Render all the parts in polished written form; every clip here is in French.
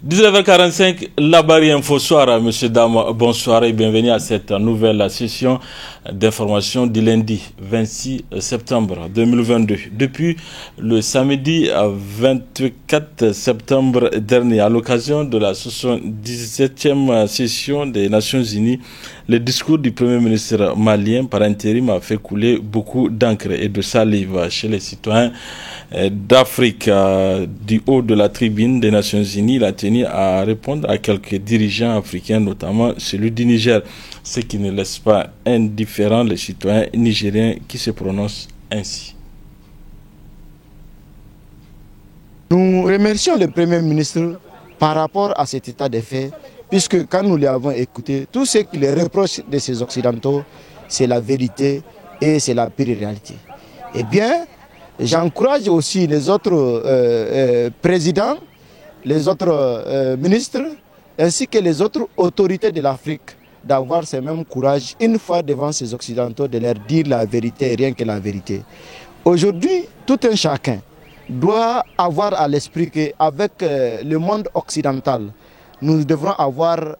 19h45, la barrière info soir, monsieur, dames, bonsoir et bienvenue à cette nouvelle session d'information du lundi 26 septembre 2022. Depuis le samedi 24 septembre dernier, à l'occasion de la 77e session des Nations Unies, le discours du Premier ministre malien par intérim a fait couler beaucoup d'encre et de salive chez les citoyens d'Afrique. Du haut de la tribune des Nations Unies, il a tenu à répondre à quelques dirigeants africains, notamment celui du Niger, ce qui ne laisse pas indifférents les citoyens nigériens qui se prononcent ainsi. Nous remercions le Premier ministre par rapport à cet état de fait, puisque quand nous l'avons écouté, tout ce qu'il reproche de ces Occidentaux, c'est la vérité et c'est la pure réalité. Eh bien, j'encourage aussi les autres présidents, les autres ministres, ainsi que les autres autorités de l'Afrique, d'avoir ce même courage, une fois devant ces Occidentaux, de leur dire la vérité et rien que la vérité. Aujourd'hui, tout un chacun doit avoir à l'esprit qu'avec le monde occidental, nous devrons avoir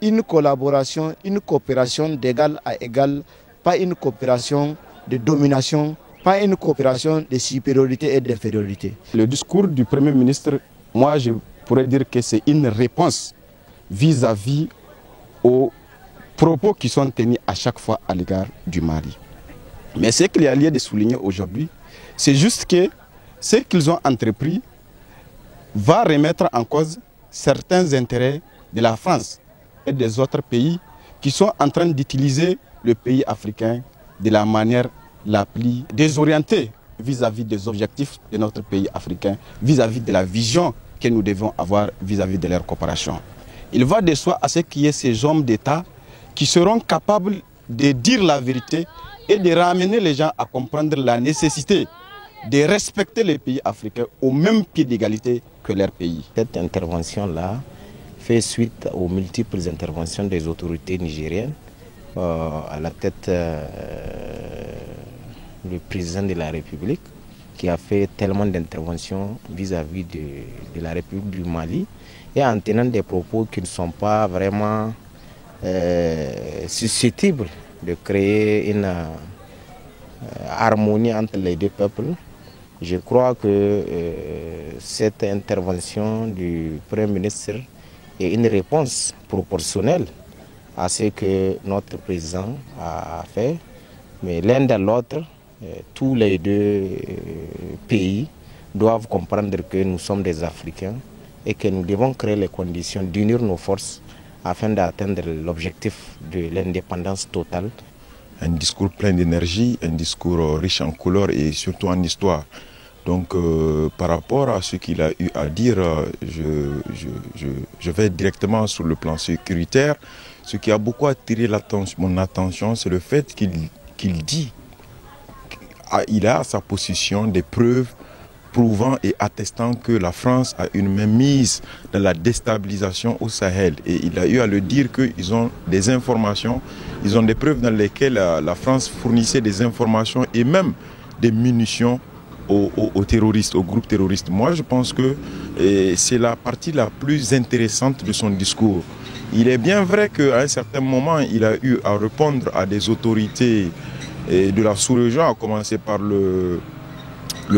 une collaboration, une coopération d'égal à égal, pas une coopération de domination, pas une coopération de supériorité et d'infériorité. Le discours du Premier ministre, moi je pourrais dire que c'est une réponse vis-à-vis aux propos qui sont tenus à chaque fois à l'égard du Mali. Mais ce qu'il y a lieu de souligner aujourd'hui, c'est juste que ce qu'ils ont entrepris va remettre en cause certains intérêts de la France et des autres pays qui sont en train d'utiliser le pays africain de la manière la plus désorientée vis-à-vis des objectifs de notre pays africain, vis-à-vis de la vision que nous devons avoir vis-à-vis de leur coopération. Il va de soi à ce qu'il y ait ces hommes d'État qui seront capables de dire la vérité et de ramener les gens à comprendre la nécessité de respecter les pays africains au même pied d'égalité que leur pays. Cette intervention-là fait suite aux multiples interventions des autorités nigériennes, à la tête le président de la République, qui a fait tellement d'interventions vis-à-vis de la République du Mali, et en tenant des propos qui ne sont pas vraiment susceptibles de créer une harmonie entre les deux peuples. Je crois que cette intervention du Premier ministre est une réponse proportionnelle à ce que notre président a fait. Mais l'un de l'autre, tous les deux pays doivent comprendre que nous sommes des Africains et que nous devons créer les conditions d'unir nos forces afin d'atteindre l'objectif de l'indépendance totale. Un discours plein d'énergie, un discours riche en couleurs et surtout en histoire. Donc par rapport à ce qu'il a eu à dire, je vais directement sur le plan sécuritaire. Ce qui a beaucoup attiré mon attention, c'est le fait qu'il dit qu'il a à sa possession des preuves prouvant et attestant que la France a une mainmise dans la déstabilisation au Sahel. Et il a eu à le dire qu'ils ont des informations, ils ont des preuves dans lesquelles la France fournissait des informations et même des munitions aux terroristes, aux groupes terroristes. Moi, je pense que c'est la partie la plus intéressante de son discours. Il est bien vrai qu'à un certain moment, il a eu à répondre à des autorités de la sous-région, à commencer par le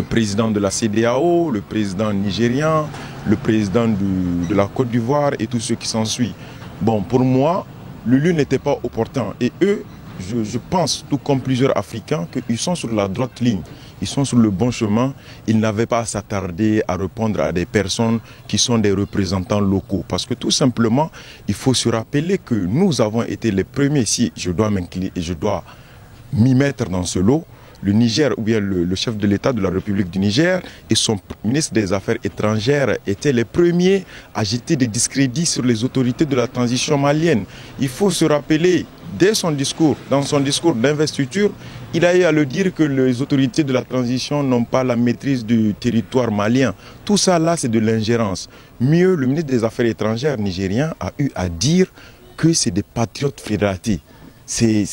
président de la CEDEAO, le président nigérian, le président de la Côte d'Ivoire et tout ce qui s'ensuit. Bon, pour moi, le lieu n'était pas opportun. Et eux, je pense, tout comme plusieurs Africains, qu'ils sont sur la droite ligne. Ils sont sur le bon chemin. Ils n'avaient pas à s'attarder à répondre à des personnes qui sont des représentants locaux. Parce que tout simplement, il faut se rappeler que nous avons été les premiers, si je dois m'incliner et je dois m'y mettre dans ce lot, le Niger, ou bien le chef de l'État de la République du Niger et son ministre des Affaires étrangères étaient les premiers à jeter des discrédits sur les autorités de la transition malienne. Il faut se rappeler, dès son discours, dans son discours d'investiture, il a eu à le dire que les autorités de la transition n'ont pas la maîtrise du territoire malien. Tout ça là, c'est de l'ingérence. Mieux, le ministre des Affaires étrangères nigérien a eu à dire que c'est des patriotes fédératés. C'est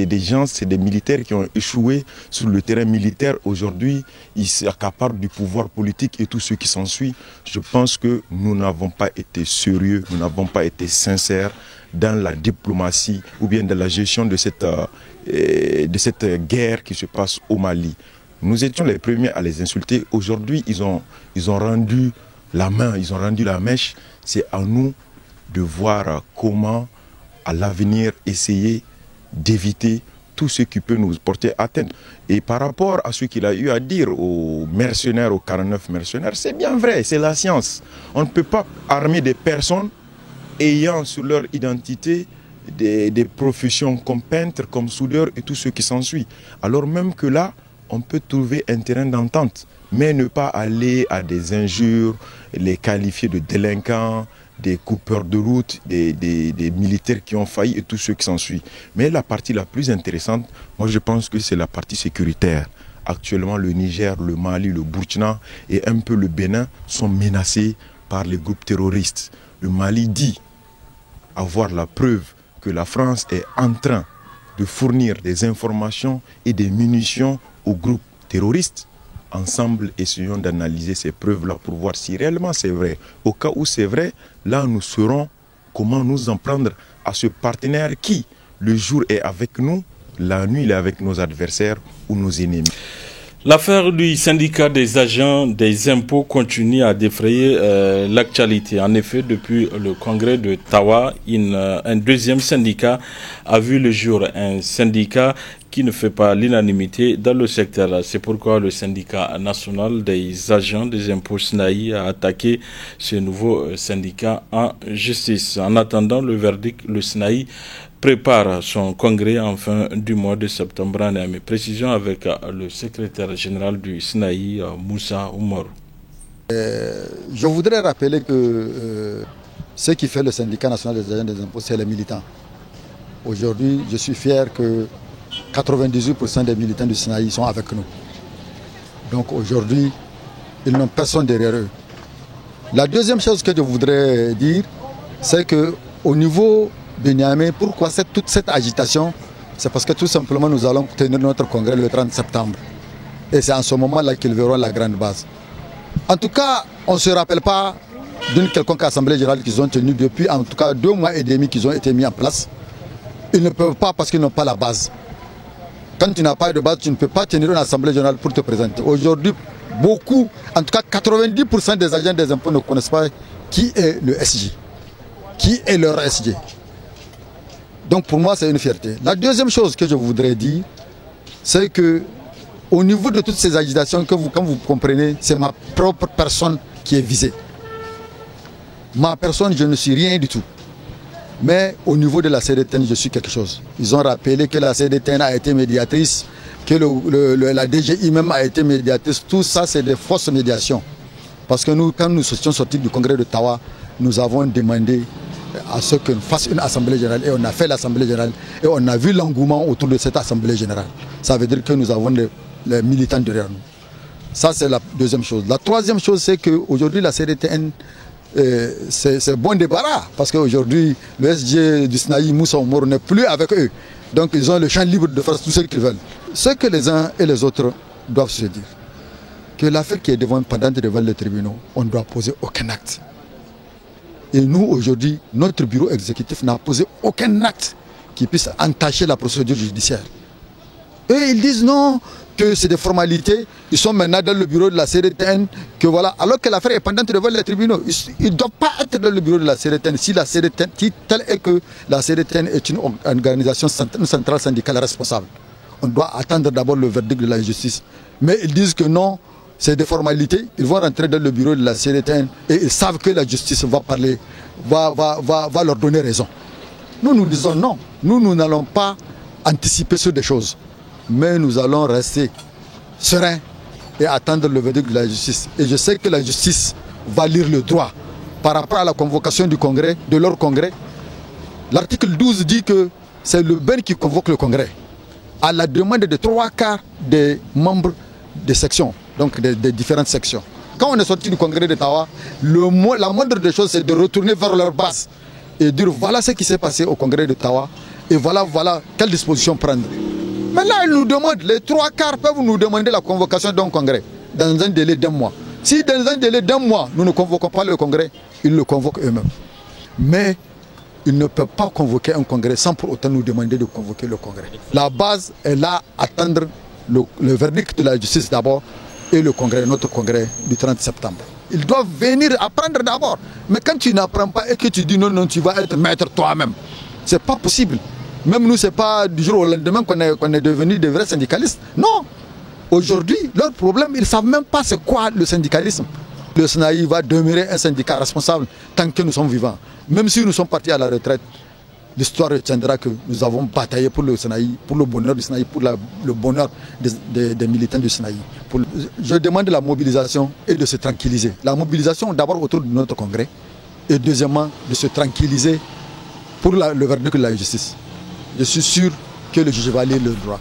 des gens, c'est des militaires qui ont échoué sur le terrain militaire. Aujourd'hui, ils s'accaparent du pouvoir politique et tout ce qui s'ensuit. Je pense que nous n'avons pas été sérieux, nous n'avons pas été sincères dans la diplomatie ou bien dans la gestion de cette guerre qui se passe au Mali. Nous étions les premiers à les insulter. Aujourd'hui, ils ont rendu la main, ils ont rendu la mèche. C'est à nous de voir comment, à l'avenir, essayer d'éviter tout ce qui peut nous porter atteinte. Et par rapport à ce qu'il a eu à dire aux mercenaires, aux 49 mercenaires, c'est bien vrai, c'est la science. On ne peut pas armer des personnes ayant sur leur identité des professions comme peintre, comme soudeur et tout ce qui s'ensuit. Alors même que là, on peut trouver un terrain d'entente, mais ne pas aller à des injures, les qualifier de délinquants, des coupeurs de route, des militaires qui ont failli et tout ce qui s'ensuit. Mais la partie la plus intéressante, moi je pense que c'est la partie sécuritaire. Actuellement, le Niger, le Mali, le Burkina et un peu le Bénin sont menacés par les groupes terroristes. Le Mali dit avoir la preuve que la France est en train de fournir des informations et des munitions aux groupes terroristes. Ensemble, essayons d'analyser ces preuves-là pour voir si réellement c'est vrai. Au cas où c'est vrai, là nous saurons comment nous en prendre à ce partenaire qui, le jour est avec nous, la nuit il est avec nos adversaires ou nos ennemis. L'affaire du syndicat des agents des impôts continue à défrayer l'actualité. En effet, depuis le congrès de Tawa, un deuxième syndicat a vu le jour. Un syndicat qui ne fait pas l'unanimité dans le secteur. C'est pourquoi le syndicat national des agents des impôts SNAI a attaqué ce nouveau syndicat en justice. En attendant le verdict, le SNAI prépare son congrès en fin du mois de septembre en Niamey. Précision avec le secrétaire général du SNAI, Moussa Oumarou. Je voudrais rappeler que ce qui fait le syndicat national des agents des impôts, c'est les militants. Aujourd'hui, je suis fier que 98% des militants du SNAI sont avec nous. Donc aujourd'hui, ils n'ont personne derrière eux. La deuxième chose que je voudrais dire, c'est qu'au niveau de Niamey, pourquoi toute cette agitation? C'est parce que tout simplement nous allons tenir notre congrès le 30 septembre. Et c'est en ce moment-là qu'ils verront la grande base. En tout cas, on ne se rappelle pas d'une quelconque assemblée générale qu'ils ont tenue depuis en tout cas 2 mois et demi qu'ils ont été mis en place. Ils ne peuvent pas parce qu'ils n'ont pas la base. Quand tu n'as pas de base, tu ne peux pas tenir une assemblée générale pour te présenter. Aujourd'hui, beaucoup, en tout cas 90% des agents des impôts ne connaissent pas qui est le SJ, qui est leur SJ. Donc pour moi, c'est une fierté. La deuxième chose que je voudrais dire, c'est que au niveau de toutes ces agitations, comme vous comprenez, c'est ma propre personne qui est visée. Ma personne, je ne suis rien du tout. Mais au niveau de la CDTN, je suis quelque chose. Ils ont rappelé que la CDTN a été médiatrice, que la DGI même a été médiatrice. Tout ça, c'est des fausses médiations. Parce que nous, quand nous sommes sortis du congrès de Tawa, nous avons demandé à ce qu'on fasse une assemblée générale. Et on a fait l'assemblée générale. Et on a vu l'engouement autour de cette assemblée générale. Ça veut dire que nous avons les militants derrière nous. Ça, c'est la deuxième chose. La troisième chose, c'est qu'aujourd'hui, la CDTN, c'est bon débarras. Parce qu'aujourd'hui, le SG du SNAI, Moussa Oumarou, n'est plus avec eux. Donc, ils ont le champ libre de faire tout ce qu'ils veulent. Ce que les uns et les autres doivent se dire, que l'affaire qui est pendante devant les tribunaux, on ne doit poser aucun acte. Et nous, aujourd'hui, notre bureau exécutif n'a posé aucun acte qui puisse entacher la procédure judiciaire. Eux, ils disent non, que c'est des formalités. Ils sont maintenant dans le bureau de la CDTN, que voilà. Alors que l'affaire est pendante devant les tribunaux. Ils ne doivent pas être dans le bureau de la CDTN si la CDTN, tel est que la CDTN est une organisation une centrale syndicale responsable. On doit attendre d'abord le verdict de la justice. Mais ils disent que non, c'est des formalités. Ils vont rentrer dans le bureau de la CDTN et ils savent que la justice va parler, va leur donner raison. Nous disons non. Nous n'allons pas anticiper sur des choses. Mais nous allons rester sereins et attendre le verdict de la justice. Et je sais que la justice va lire le droit par rapport à la convocation du congrès, de leur congrès. L'article 12 dit que c'est le BEN qui convoque le congrès à la demande de 3/4 des membres des sections, donc des différentes sections. Quand on est sorti du congrès de Tawa, la moindre des choses, c'est de retourner vers leur base et dire voilà ce qui s'est passé au congrès de Tawa Et voilà quelle disposition prendre. Maintenant, ils nous demandent, les 3/4 peuvent nous demander la convocation d'un congrès dans un délai d'1 mois. Si dans un délai d'1 mois, nous ne convoquons pas le congrès, ils le convoquent eux-mêmes. Mais ils ne peuvent pas convoquer un congrès sans pour autant nous demander de convoquer le congrès. La base est là, attendre le verdict de la justice d'abord et le congrès, notre congrès du 30 septembre. Ils doivent venir apprendre d'abord. Mais quand tu n'apprends pas et que tu dis non, tu vas être maître toi-même, c'est pas possible. Même nous, c'est pas du jour au lendemain qu'on est devenus des vrais syndicalistes. Non. Aujourd'hui, leur problème, ils ne savent même pas c'est quoi le syndicalisme. Le SNAI va demeurer un syndicat responsable tant que nous sommes vivants. Même si nous sommes partis à la retraite, l'histoire retiendra que nous avons bataillé pour le SNAI, pour le bonheur du SNAI, pour le bonheur des militants du SNAI. Je demande la mobilisation et de se tranquilliser. La mobilisation d'abord autour de notre congrès et deuxièmement de se tranquilliser pour le verdict de la justice. Je suis sûr que le juge va lire le droit.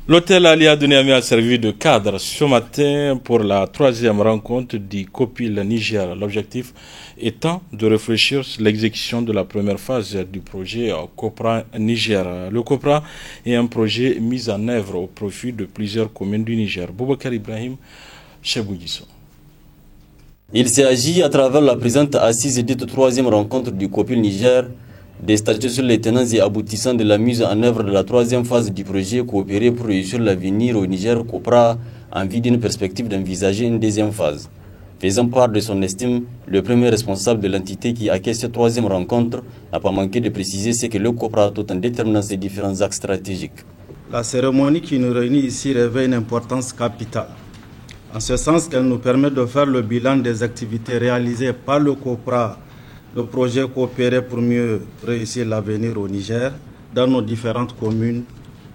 L'hôtel Alia de Niamey a servi de cadre ce matin pour la 3e rencontre du COPIL Niger. L'objectif étant de réfléchir sur l'exécution de la première phase du projet COPRA Niger. Le COPRA est un projet mis en œuvre au profit de plusieurs communes du Niger. Boubacar Ibrahim, Cheboudisso. Il s'agit à travers la présente assise et dite 3e rencontre du COPIL Niger des statuts sur les tenants et aboutissants de la mise en œuvre de la 3e phase du projet coopéré pour réussir l'avenir au Niger COPRA en vue d'une perspective d'envisager une 2e phase. Faisant part de son estime, le premier responsable de l'entité qui accueille cette 3e rencontre n'a pas manqué de préciser ce que le COPRA tout en déterminant ses différents axes stratégiques. La cérémonie qui nous réunit ici revêt une importance capitale, en ce sens qu'elle nous permet de faire le bilan des activités réalisées par le COPRA, le projet coopéré pour mieux réussir l'avenir au Niger, dans nos différentes communes,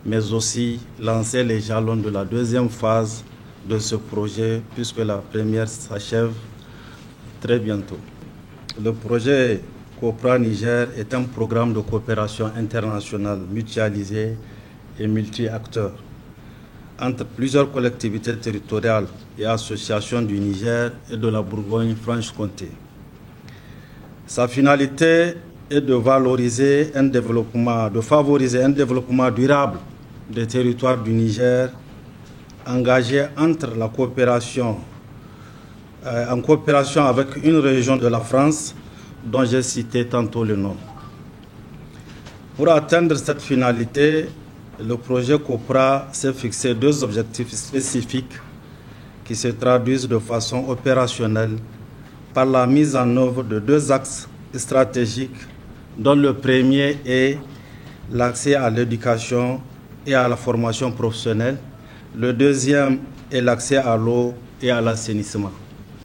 mais aussi lancer les jalons de la 2e phase de ce projet, puisque la première s'achève très bientôt. Le projet COPRA Niger est un programme de coopération internationale mutualisé et multi-acteurs entre plusieurs collectivités territoriales et associations du Niger et de la Bourgogne-Franche-Comté. Sa finalité est de favoriser un développement durable des territoires du Niger, engagé entre la coopération, en coopération avec une région de la France dont j'ai cité tantôt le nom. Pour atteindre cette finalité, le projet COPRA s'est fixé 2 objectifs spécifiques qui se traduisent de façon opérationnelle par la mise en œuvre de 2 axes stratégiques, dont le premier est l'accès à l'éducation et à la formation professionnelle. Le deuxième est l'accès à l'eau et à l'assainissement.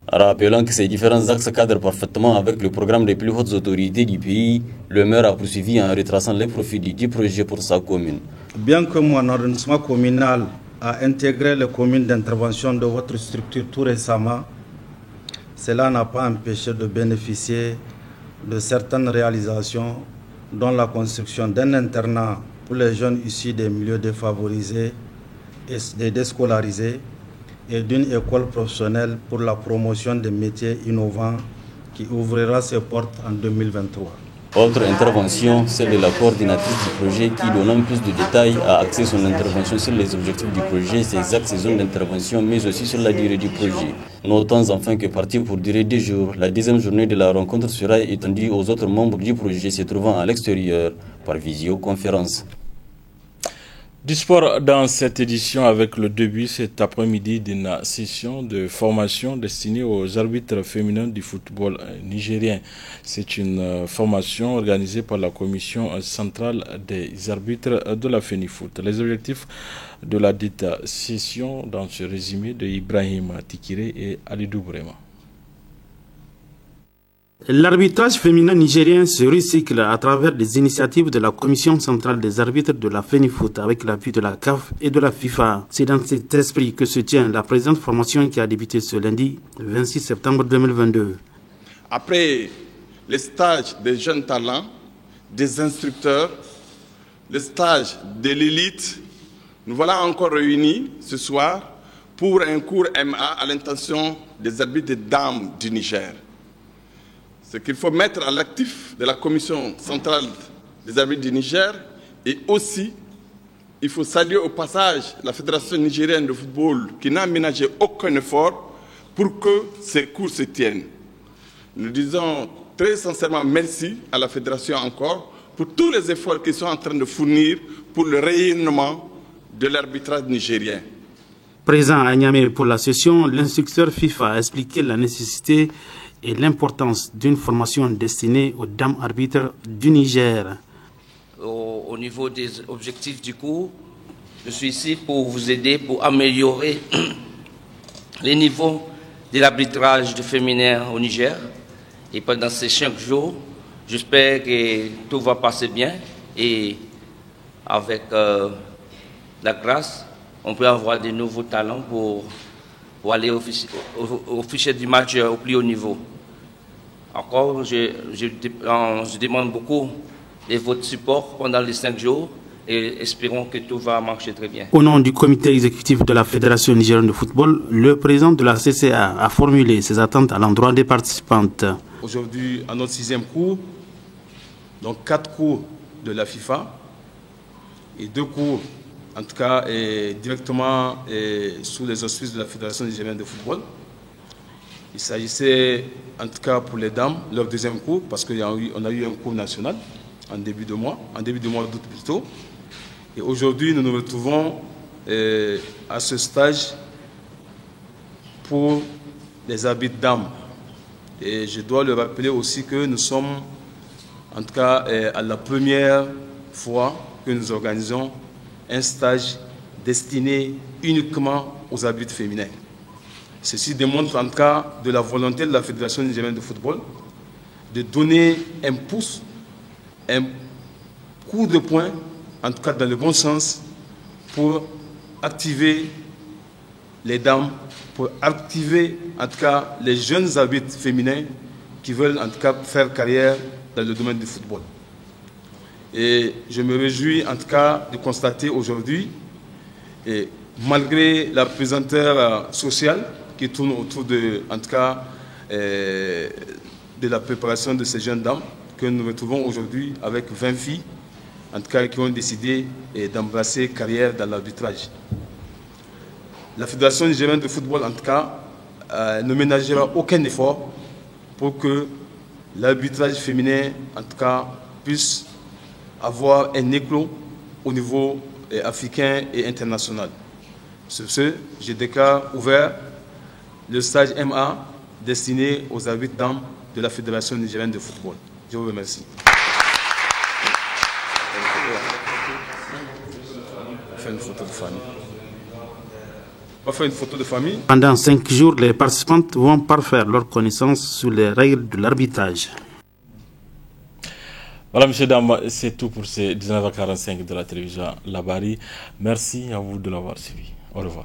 Rappelant que ces différents axes cadrent parfaitement avec le programme des plus hautes autorités du pays, le maire a poursuivi en retraçant les profits du projet pour sa commune. Bien que mon arrondissement communal a intégré les communes d'intervention de votre structure tout récemment, cela n'a pas empêché de bénéficier de certaines réalisations, dont la construction d'un internat pour les jeunes issus des milieux défavorisés et des déscolarisés et d'une école professionnelle pour la promotion des métiers innovants qui ouvrira ses portes en 2023. Autre intervention, celle de la coordinatrice du projet qui, donnant plus de détails, a axé son intervention sur les objectifs du projet, ses axes et zones d'intervention, mais aussi sur la durée du projet. Notons enfin que partie pour durer 2 jours, la 2e journée de la rencontre sera étendue aux autres membres du projet se trouvant à l'extérieur par visioconférence. Du sport dans cette édition avec le début cet après-midi d'une session de formation destinée aux arbitres féminins du football nigérien. C'est une formation organisée par la commission centrale des arbitres de la FENIFOOT. Les objectifs de la dite session dans ce résumé de Ibrahim Tikire et Alidou Brema. L'arbitrage féminin nigérien se recycle à travers des initiatives de la Commission centrale des arbitres de la FENIFOOT avec l'appui de la CAF et de la FIFA. C'est dans cet esprit que se tient la présente formation qui a débuté ce lundi 26 septembre 2022. Après les stages des jeunes talents, des instructeurs, les stages de l'élite, nous voilà encore réunis ce soir pour un cours MA à l'intention des arbitres des dames du Niger. Ce qu'il faut mettre à l'actif de la Commission centrale des arbitres du Niger Et aussi, il faut saluer au passage la Fédération nigérienne de football qui n'a ménagé aucun effort pour que ces cours se tiennent. Nous disons très sincèrement merci à la Fédération encore pour tous les efforts qu'ils sont en train de fournir pour le rayonnement de l'arbitrage nigérien. Présent à Niamey pour la session, l'instructeur FIFA a expliqué la nécessité et l'importance d'une formation destinée aux dames arbitres du Niger. Au niveau des objectifs du cours, je suis ici pour vous aider, pour améliorer les niveaux de l'arbitrage du féminin au Niger. Et pendant ces 5 jours, j'espère que tout va passer bien et avec la grâce, on peut avoir de nouveaux talents pour aller au fichier du match au plus haut niveau. Encore, je demande beaucoup de votre support pendant les 5 jours et espérons que tout va marcher très bien. Au nom du comité exécutif de la Fédération nigérienne de football, le président de la CCA a formulé ses attentes à l'endroit des participantes. Aujourd'hui, à notre 6e cours, donc 4 cours de la FIFA et 2 cours, en tout cas directement sous les auspices de la Fédération nigérienne de football. Il s'agissait, en tout cas pour les dames, leur 2e cours, parce qu'on a eu un cours national en début de mois d'août plutôt. Et aujourd'hui, nous nous retrouvons à ce stage pour les arbitres dames. Et je dois le rappeler aussi que nous sommes, en tout cas, à la première fois que nous organisons un stage destiné uniquement aux arbitres féminins. Ceci démontre en tout cas de la volonté de la Fédération nigérienne de football de donner un pouce, un coup de poing, en tout cas dans le bon sens, pour activer les dames, pour activer en tout cas les jeunes arbitres féminins qui veulent en tout cas faire carrière dans le domaine du football. Et je me réjouis en tout cas de constater aujourd'hui, et malgré la pesanteur sociale qui tourne autour de, en tout cas, de la préparation de ces jeunes dames, que nous retrouvons aujourd'hui avec 20 filles, en tout cas qui ont décidé d'embrasser carrière dans l'arbitrage. La Fédération nigérienne de football, en tout cas, ne ménagera aucun effort pour que l'arbitrage féminin, en tout cas, puisse avoir un éclos au niveau africain et international. Sur ce, je déclare ouvert le stage MA destiné aux arbitres dames de la Fédération nigérienne de football. Je vous remercie. On fait une photo de famille. On fait une photo de famille. Pendant 5 jours, les participantes vont parfaire leur connaissance sur les règles de l'arbitrage. Voilà, messieurs, dames, c'est tout pour ces 19h45 de la télévision Labari. Merci à vous de l'avoir suivi. Au revoir.